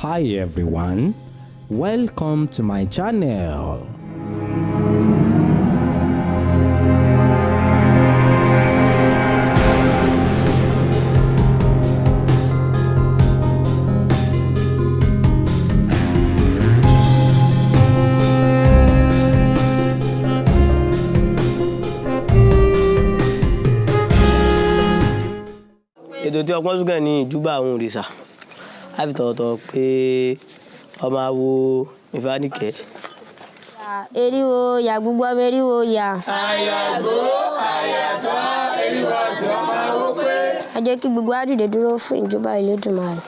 Hi everyone, welcome to my channel. Ètò tí ọpọ́n súnkàn ní Ijuba Awon Orisha láti tọ̀tọ̀ pé ọmọ awo ìfáníkẹ́. Eriwo ya gbogbo ọmọ eriwo ya. Àyàgbó àyàtọ̀ eriwo sì ọmọ awo pé. Ẹ jẹ́ kí gbogbo wa dìde dúró fún ìjọba Olódùmarè.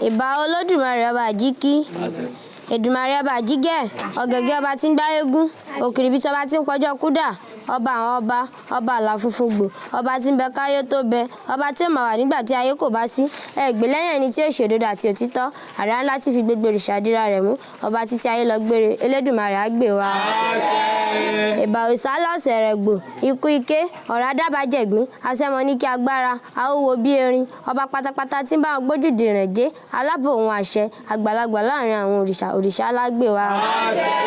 Ìbà Olódùmarè ọba àjíkí. Èdùmàrè ọba àjígẹ̀, ọ̀gẹ̀gẹ̀ ọba tí ń gbá eégún, òkìrìbìtì ọba tí ń pọjọ́ kúdà. Ọba àwọn ọba àlà funfun gbò, ọba tí ń bẹ káyé tó bẹ, ọba tí ó máa wà nígbà tí ayé kò bá sí, ẹgbẹ́ lẹ́yìn ẹni tí ó ṣòdodo àti òtítọ́, àrá ńlá tí fi gbogbo òrìṣà dira rẹ̀ mú, ọba títí ayé lọ gbére, Elédùmarè á gbè wá. Ìbà Òrìṣà lọ́sẹ̀ rẹ̀ gbò, ikú ike, ọ̀rá dábàjẹ̀gbín, asẹ́mọ ní kí agbára, awúwo bí erin, ọba pátápátá tí ń bá wọn gbójúde rẹ̀ jẹ́, alábò ohun àṣẹ, àgbàlagbà láàrin àwọn òrìṣà lágbè wá.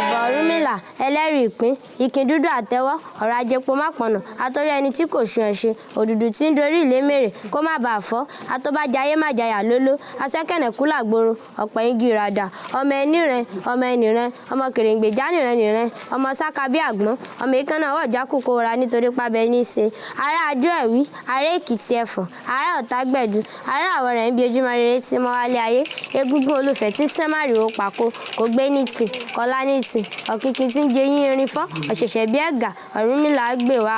Ìbà Ọ̀rúnmìlà, ẹlẹ́rìí ìpín, ìkìn dúdú àtẹ́wọ́, ọ̀rọ̀ ajẹpo má pọ̀nà, àtọ́rí ẹni tí kò sun ẹ̀ṣẹ̀, òdùdù tí ń dorí ìlémèrè kó má bàa fọ́, àtọ́bàjáyé má jayà lóló, asẹ́kẹ̀nẹ̀ kú làgbòrò, ọ̀pọ̀ igi ìràdà, ọmọ ẹni rẹ̀, ọmọ ẹni rẹ̀, ọmọ kèrèǹgbè jánìrẹ̀, ọmọ sáka bí àgbọ̀n, ọmọ ìkànnà ọwọ́ jákòókò ra nítorí pábẹ ní í ṣe, ará Adó Ẹ̀wí, ará Èkìtì Ẹ̀fọ̀n, ará Ọ̀tágbẹ̀dú, ará àwọ̀ rẹ̀ ń bí ojúmọ́ rere tí mọ́ wálé ayé, egúngún olùfẹ́ tí sẹ́márìwò pàkó, kò gbé ní tì, kọlá ní tì, ọ̀kìkì tí ń jẹ yín irin fọ́, ọ̀ṣẹ̀ṣẹ̀ bí ẹ̀gà, Ọ̀rúnmìlà gbè wá.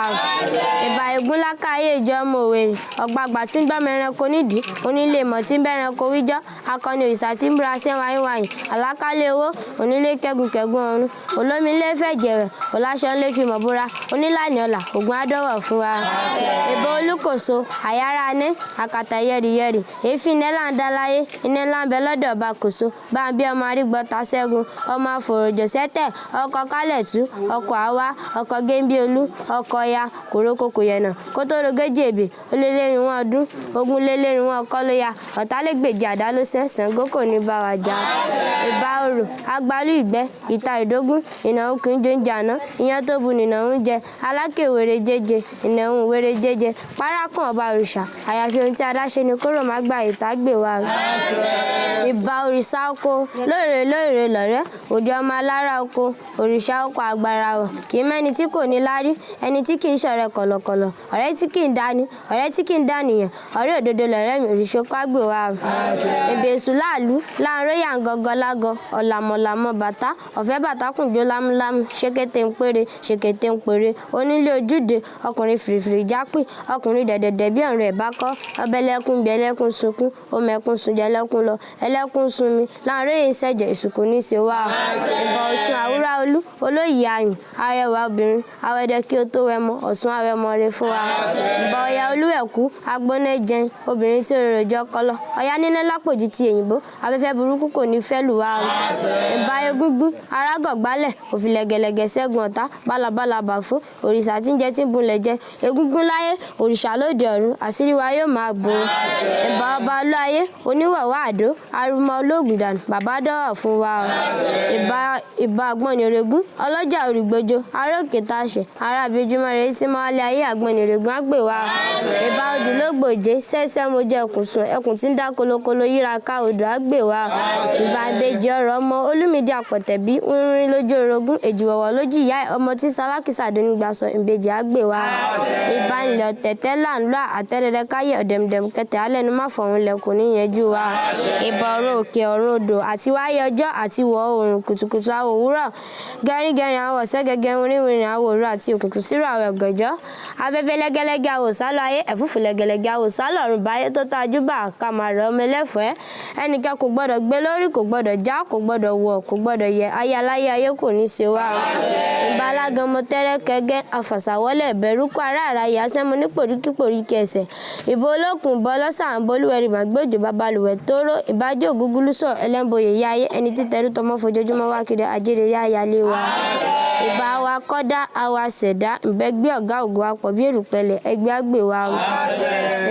Ìbà Ègún lákàáyé ìjọ ọmọ Òwèrì, ọ̀gbàgbà tí ń gbọ́mọ ẹranko nídìí, onílé mọ̀ tí ń bẹ́ranko wíjọ́, akọni òrìṣà tí ń búra sí wáyíwáyìn, àlákálẹ̀ owó, onílé kẹ́gùnkẹ́gùn ọ̀run, olómi ńlé fẹ̀jẹ̀wẹ̀, ọ̀làṣọ ńlé fi mọ̀ búra, onílànà ọ̀là, ògùn adọ́wọ̀ fún wa. Ìbà Olúkòso, àyàrá ané, àkàtà yẹ̀rìyẹ̀rì, èéfín iná ńlá ń dá láyé, iná ńlá ń bẹ lọ́dọ̀ ọba Kòso, bá ń bí ọmọ arígbọ́ta ṣẹ́gun, ọmọ àfòròjò sẹ́tẹ̀, ọkọ̀ kálẹ̀tú, ọkọ̀ àwa, ọkọ̀ géńbíolú, ọkọ̀ ya, kòrókòkò yẹnà, kótórogéjì èbè, olélẹ́rìn wọn ọdún, ogun lélẹ́rìn wọn ọkọ́ ló ya, ọ̀tálẹ́gbèjì àdá ló Ṣàngó kò ní bá wa jà. Ìbà Orò, agbalú ìgbẹ́, ìta ìdógún, ìnáwó kì í jó ń jàná, ìyẹn tó bu nìnáwó ń jẹ, alákè wèrè jẹjẹ, ìnáwó wèrè jẹjẹ, párákùn ọba òrìṣà, àyàfi ohun tí adáṣe ni kóró má gbà ìta gbè wá. Ìbà Òrìṣà oko, lóòrè lọ̀rẹ́, òde ọmọ alára oko, òrìṣà oko àgbàrá ọ̀, kì í mẹ́ni tí kò ní lárí, ẹni tí kì í ṣọ̀rẹ́ kọ̀lọ̀kọ̀lọ̀, ọ̀rẹ́ tí kì í dání, ọ̀rẹ́ tí kì í dánìyàn, ọ̀rẹ́ òdodo lọ̀rẹ́ mi, òrìṣà oko àgbè wá. Ìbà Èṣù láàlú, láàárọ̀ yà ń gọgọ lágọ, ọ̀làmọ̀làmọ̀ bàtà, ọ̀fẹ́ bàtà kùnjó lámúlámú, ṣèkété ń péré, onílé ojúde, ọkùnrin fìrìfìrì jápì, ọkùnrin dẹ̀dẹ̀dẹ̀ bí ọ̀run ẹ̀ bá kọ́, ọbẹ̀ lẹ́kún bí ẹlẹ́kún sunkún, ọmọ ẹkún sun jẹ ẹlẹ́kún lọ, ẹlẹ́kún sun mi, láàárọ̀ yìí ń ṣẹ̀jẹ̀ ìsìnkú ní í ṣe wá. Ìbà Ọ̀ṣun àwúrà olú, olóyè ayùn, arẹwà obìnrin, awẹ́dẹ kí ó tó wẹmọ, Ọ̀ṣun awẹ́mọ rẹ fún wa. Ìbà Ọya olúwẹ̀kú, agbóná jẹun, obìnrin tí òróró jọ kọlọ, ọ̀yá níná lápòjì ti èyìnbó, afẹ́fẹ́ burúkú kò ní fẹ́ lù wá. Ìbà Egúngún, arágọ̀gbálẹ̀, òfìlẹ̀gẹ̀lẹ̀gẹ̀ ṣẹ́gun ọ̀tá, bálabàlà bàfó, òrìṣà tí ń jẹ tí ń bunlẹ̀ jẹ, Egúngún láyé, òrìṣà lóde ọ̀run, àṣírí wa yóò máa bò. Ìbà ọba olúayé, oníwọ̀wọ́ àdó, arúmọ olóògùn dànù, bàbá dọ́wọ̀ fún wa. Ìbà Àgbọnnìrègún, ọlọ́jà òrìgbòjò, aróòkè táṣẹ̀, ará abiyejúmọ́ rẹ̀ sí mọ́wálé ayé Àgbọnnìrègún á gbè wá. Ìbà Odùlógbòjé, sẹ́sẹ́ mo jẹ ẹkùn sùn, ẹkùn tí ń dá kolokolo yíra ká odò á gbè wá. Ìbà Ìbejì ọ̀rọ̀ ọmọ Olúmídé àpọ̀tẹ̀bí, wíwín lójú orogún, èjìwọ̀wọ̀ lójú ìyá ẹ̀, ọmọ tí sálákìsà dónígbàsọ, ìbejì á gbè wá. Ìbà ilẹ̀ ọ̀tẹ̀tẹ̀ láńlọ́ àtẹ́rẹrẹ káyé ọ̀dẹ̀mdẹ̀m kẹtẹ̀ alẹ́nu má fọ̀hún lẹ̀ kò ní yẹjú wa. Ìbà ọ̀run òkè ọ̀run odò àti wáyé ọjọ́ àti wọ̀ oòrùn kùtùkùtù àwọ̀ òwúrọ̀, gẹ́rígẹ́rin àwọ̀ sẹ́gẹ́gẹ́ wíríwírin àwọ̀ òru àti òkùnkùn sírò àwọ̀ ọ̀gànjọ́, afẹ́fẹ́ lẹ́gẹ́lẹ́gẹ́ àwọ̀ sálọ ayé, ẹ̀fúùfù lẹ́gẹ́lẹ́gẹ́ àwọ̀ sálọ ọ̀run báyé tó tá ajúbà kàmàrà ọmọ ẹlẹ́fọ̀ẹ́, ẹnìkan kò gbọ́dọ̀ gbé lórí, kò gbọ́dọ̀ já, kò gbọ́dọ̀ wọ̀, kò gbọ́dọ̀ yẹ, ayé aláyé ayé kò ní ṣe wá. Ìbà Alágẹmọ tẹ́rẹ́ kẹgẹ́, àfàsàwọ́lẹ̀ bẹ̀rúkọ aráàrá yà sẹ́mu ní pòríkì ẹsẹ̀, ìbà Olókùn bọ́ lọ́sàn bolúwẹ̀rì màgbójò babalùwẹ̀ tóró, ìbàjẹ́ ògúngúlùsọ ẹlẹ́mbòye yá ayé, ẹni títẹrú tọmọ fojoojúmọ́ wá kiri àjèrè yá ayálé wa. Ìbà wa akọ́dá àwa ṣẹ̀dá ìbẹ́gbẹ́ ọ̀gá ògo apọ̀ bí èrùpẹ̀lẹ̀ ẹgbẹ́ àgbè wa o.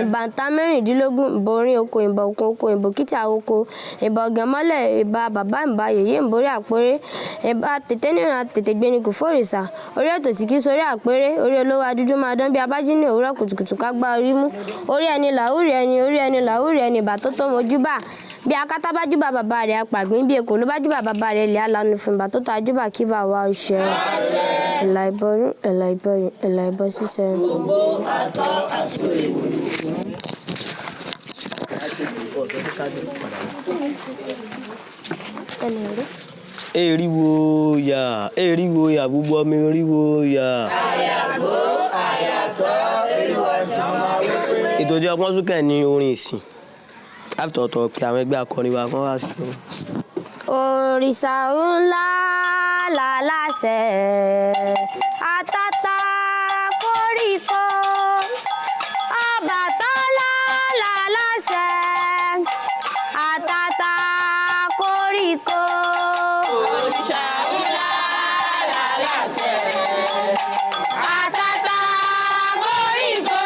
ìbàntá mẹ́rìndínlógún ìbò orin oko ìbò òkun oko ìbò kíta oko ìbò ọ̀gànmọ́lẹ̀ ìbà bàbá ìbà yèyé ìbórí àpérè ìbà tètè níran tètè gbéni kò fòrìṣà orí ètò sì kí sórí àpérè orí olówó adúdú máa dán bí abájí ní òwúrọ̀ kùtùkùtù ká gbá orí mú orí ẹni làwúrì ẹni orí ẹni làwúrì ẹni ìbà tó tó mojúbà bí akátá bá júbà bàbá rẹ̀ apàgbín bí èkó ló bá júbà bàbá rẹ̀ lè alanu fún ìbà tó tó ajúbà kí bà wá ọṣẹ ẹ̀là ìbọrún ẹ̀là ìbọyìn ẹ̀là ìbọ sísẹ. Eriwo ya gbogbo ọmọ eriwo ya. Àyàgbó àyàtọ̀ eriwo ẹ̀sìn ọmọ wípé. Ètò ìjọ ọpọ́n súnkẹ ní orin ìsìn àtọ̀tọ̀ pé àwọn ẹgbẹ́ akọrin wa kan wá sí i. Òrìṣà ńlá làlàṣẹ àtàtà koríko Ọbàtálá làlàṣẹ àtàtà koríko. Òrìṣà ńlá làlàṣẹ àtàtà koríko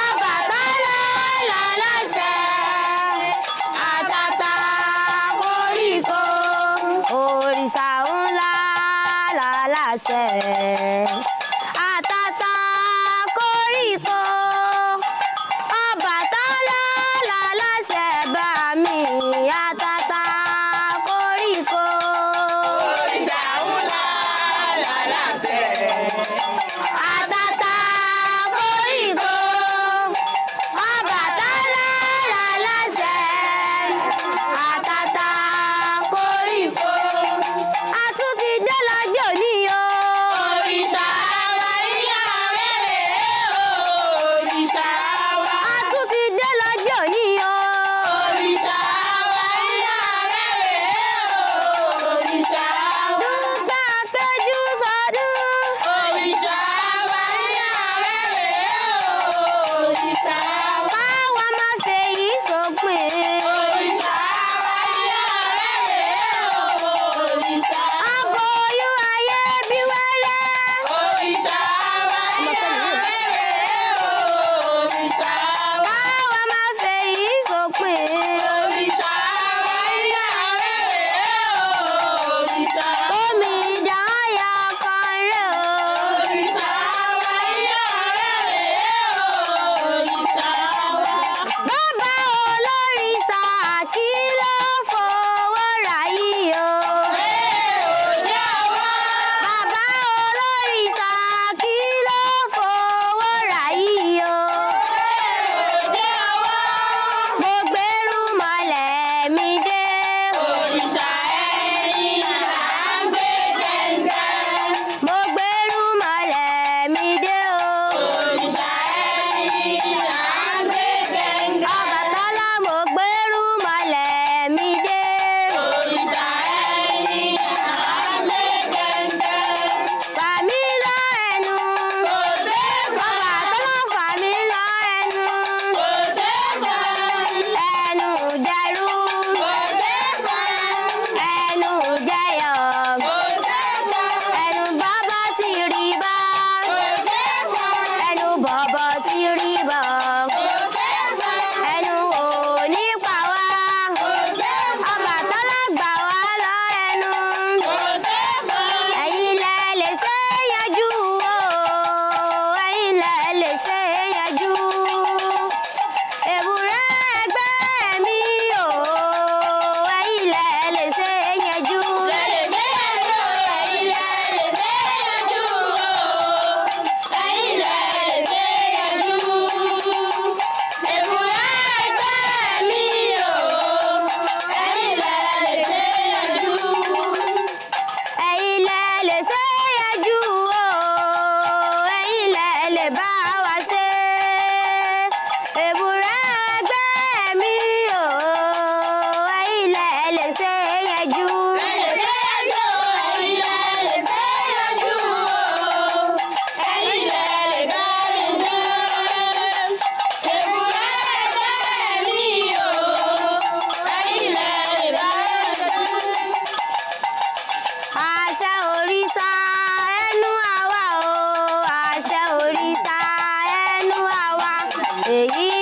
Ọbàtálá làlàṣẹ àtàtà koríko. Òrìṣà ńlá làlàṣẹ àtàtà koríko Ọbàtálá làlàṣẹ bá mi àtàtà koríko. Òrìṣà ńlá làlàṣẹ àtàtà koríko Ọbàtálá làlàṣẹ àtàtà koríko. A tún ti dé lọ́jọ́ òní o. òrìṣà wa ìyá rẹ̀ rèé o. Òrìṣà wa. A tún ti dé lọ́jọ́ òní o. Òrìṣà wa ìyá rẹ̀ rèé o. Òrìṣà wa. Dúpẹ́ péjú sọdún. Òrìṣà wa ìyá rẹ̀ rèé o. Òrìṣà wa. Káwa má fèyí sópin. Òrìṣà wa ìyá rẹ̀ rèé o. Òrìṣà wa. Aboyún ayé bí wẹ́rẹ́. Òrìṣà wa ìyá rẹ̀ rèé o. Òrìṣà wa. Káwa má fèyí sópin. Òrìṣà wa ìyá rẹ̀ rèé o. Òrìṣà wa. Omi ìdáyà kan rè o. Òrìṣà wa ìyá rẹ̀ rèé o. Òrìṣà wa. Bàbá olórìṣà kí ló fowó rà yìí o. Bàbá olórìṣà kí èyí